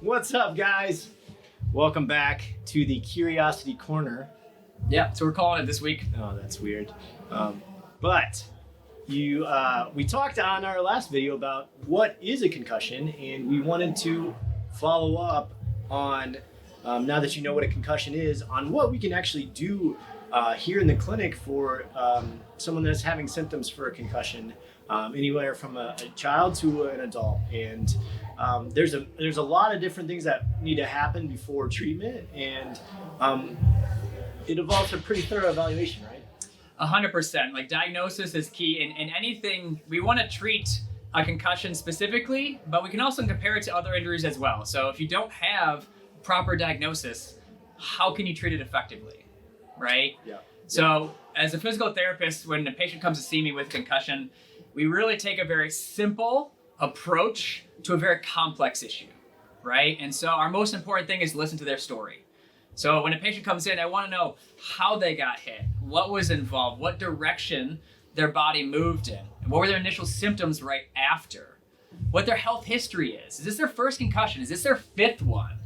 What's up, guys? Welcome back to the Curiosity Corner. Yeah, so we're calling it this week. Oh, that's weird. But we talked on our last video about what is a concussion, and we wanted to follow up on, now that you know what a concussion is, on what we can actually do here in the clinic for someone that's having symptoms for a concussion, anywhere from a child to an adult. And there's a lot of different things that need to happen before treatment, and it involves a pretty thorough evaluation, right? 100%. Like, diagnosis is key in anything. We want to treat a concussion specifically, but we can also compare it to other injuries as well. So if you don't have proper diagnosis, how can you treat it effectively, right? Yeah. So as a physical therapist, when a patient comes to see me with concussion, we really take a very simple approach to a very complex issue, right? And so our most important thing is listen to their story. So when a patient comes in, I want to know how they got hit, what was involved, what direction their body moved in, and what were their initial symptoms right after, what their health history is. Is this their first concussion? Is this their fifth one,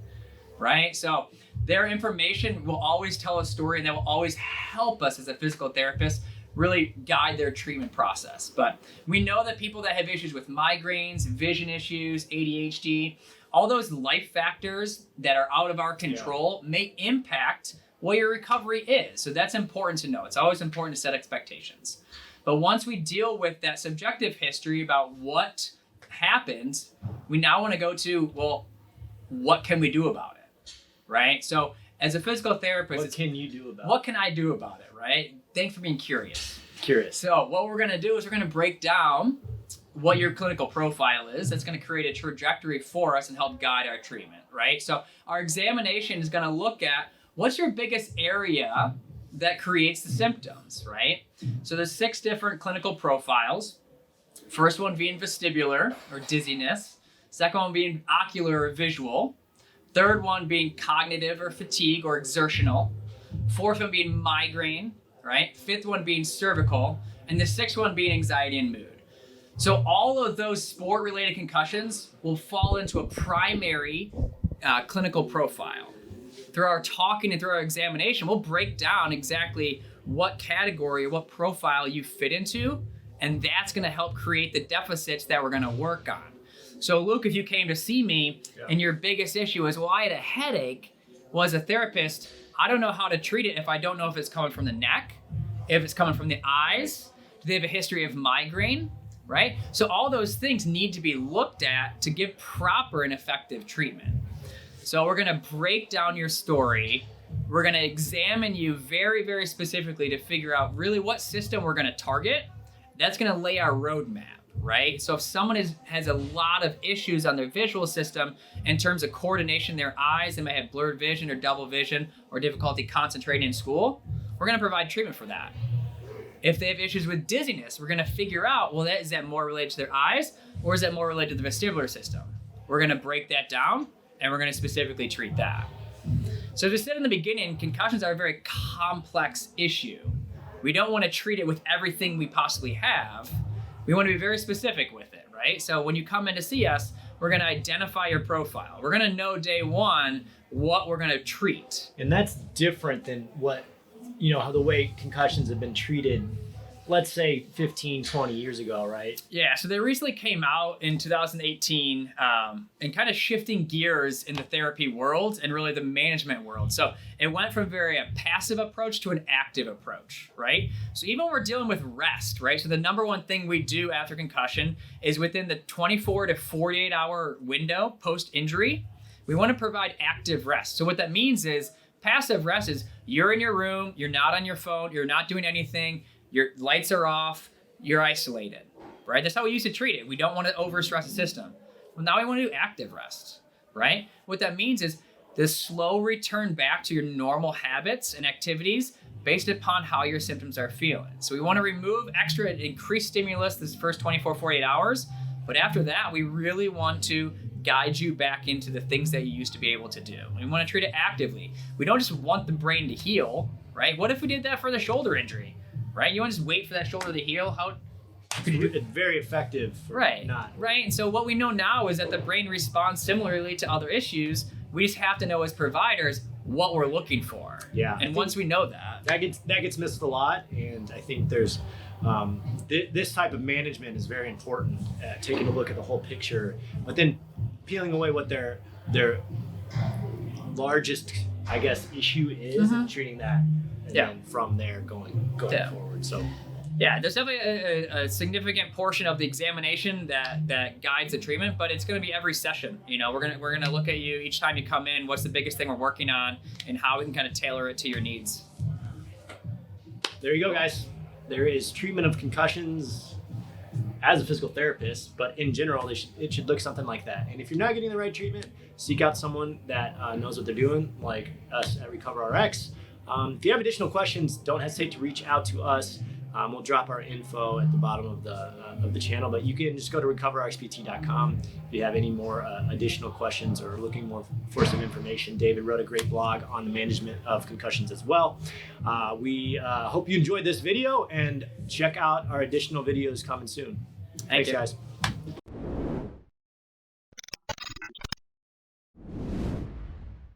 right? So their information will always tell a story, and that will always help us as a physical therapist really guide their treatment process. But we know that people that have issues with migraines, vision issues, ADHD, all those life factors that are out of our control may impact what your recovery is. So that's important to know. It's always important to set expectations. But once we deal with that subjective history about what happens, we now want to go to, well, what can we do about it, right? So as a physical therapist, What can you do about it? What can I do about it, right? Thanks for being curious. Curious. So what we're going to do is we're going to break down what your clinical profile is. That's going to create a trajectory for us and help guide our treatment, right? So our examination is going to look at what's your biggest area that creates the symptoms, right? So there's 6 different clinical profiles. First one being vestibular or dizziness. Second one being ocular or visual. Third one being cognitive or fatigue or exertional. Fourth one being migraine, right? Fifth one being cervical. And the 6th one being anxiety and mood. So all of those sport-related concussions will fall into a primary clinical profile. Through our talking and through our examination, we'll break down exactly what category or what profile you fit into, and that's going to help create the deficits that we're going to work on. So Luke, if you came to see me and your biggest issue is, well, I had a headache, well, as a therapist, I don't know how to treat it if I don't know if it's coming from the neck, if it's coming from the eyes, do they have a history of migraine? Right? So all those things need to be looked at to give proper and effective treatment. So we're going to break down your story. We're going to examine you very, very specifically to figure out really what system we're going to target. That's going to lay our roadmap, right? So if someone has a lot of issues on their visual system in terms of coordination, their eyes, they may have blurred vision or double vision or difficulty concentrating in school, we're going to provide treatment for that. If they have issues with dizziness, we're going to figure out, well, is that more related to their eyes or is that more related to the vestibular system? We're going to break that down and we're going to specifically treat that. So as we said in the beginning, concussions are a very complex issue. We don't want to treat it with everything we possibly have. We want to be very specific with it, right? So when you come in to see us, we're going to identify your profile. We're going to know day one what we're going to treat. And that's different than what, how the way concussions have been treated, let's say 15, 20 years ago, right? Yeah, so they recently came out in 2018 and kind of shifting gears in the therapy world and really the management world. So it went from very a passive approach to an active approach, right? So even when we're dealing with rest, right? So the number one thing we do after concussion is within the 24 to 48 hour window post-injury, we want to provide active rest. So what that means is passive rest is you're in your room, you're not on your phone, you're not doing anything, your lights are off, you're isolated, right? That's how we used to treat it. We don't want to overstress the system. Well, now we want to do active rest, right? What that means is the slow return back to your normal habits and activities based upon how your symptoms are feeling. So we want to remove extra increased stimulus this first 24, 48 hours, but after that, we really want to guide you back into the things that you used to be able to do. We want to treat it actively. We don't just want the brain to heal, right? What if we did that for the shoulder injury, right? You want to just wait for that shoulder to heal? It's very effective for Right. not. Right. And so what we know now is that the brain responds similarly to other issues. We just have to know as providers what we're looking for. Yeah. And once we know that. That gets missed a lot, and I think there's this type of management is very important. Taking a look at the whole picture, but then peeling away what their largest, I guess, issue is, and treating that, and then from there going forward. So. Yeah, there's definitely a significant portion of the examination that guides the treatment, but it's going to be every session. You know, we're gonna look at you each time you come in. What's the biggest thing we're working on, and how we can kind of tailor it to your needs. There you go, guys. There is treatment of concussions as a physical therapist, but in general, it should look something like that. And if you're not getting the right treatment, seek out someone that knows what they're doing, like us at RecoverRx. If you have additional questions, don't hesitate to reach out to us. We'll drop our info at the bottom of the channel, but you can just go to RecoverRxPT.com if you have any more additional questions or looking more for some information. David wrote a great blog on the management of concussions as well. We hope you enjoyed this video, and check out our additional videos coming soon. Thanks, guys.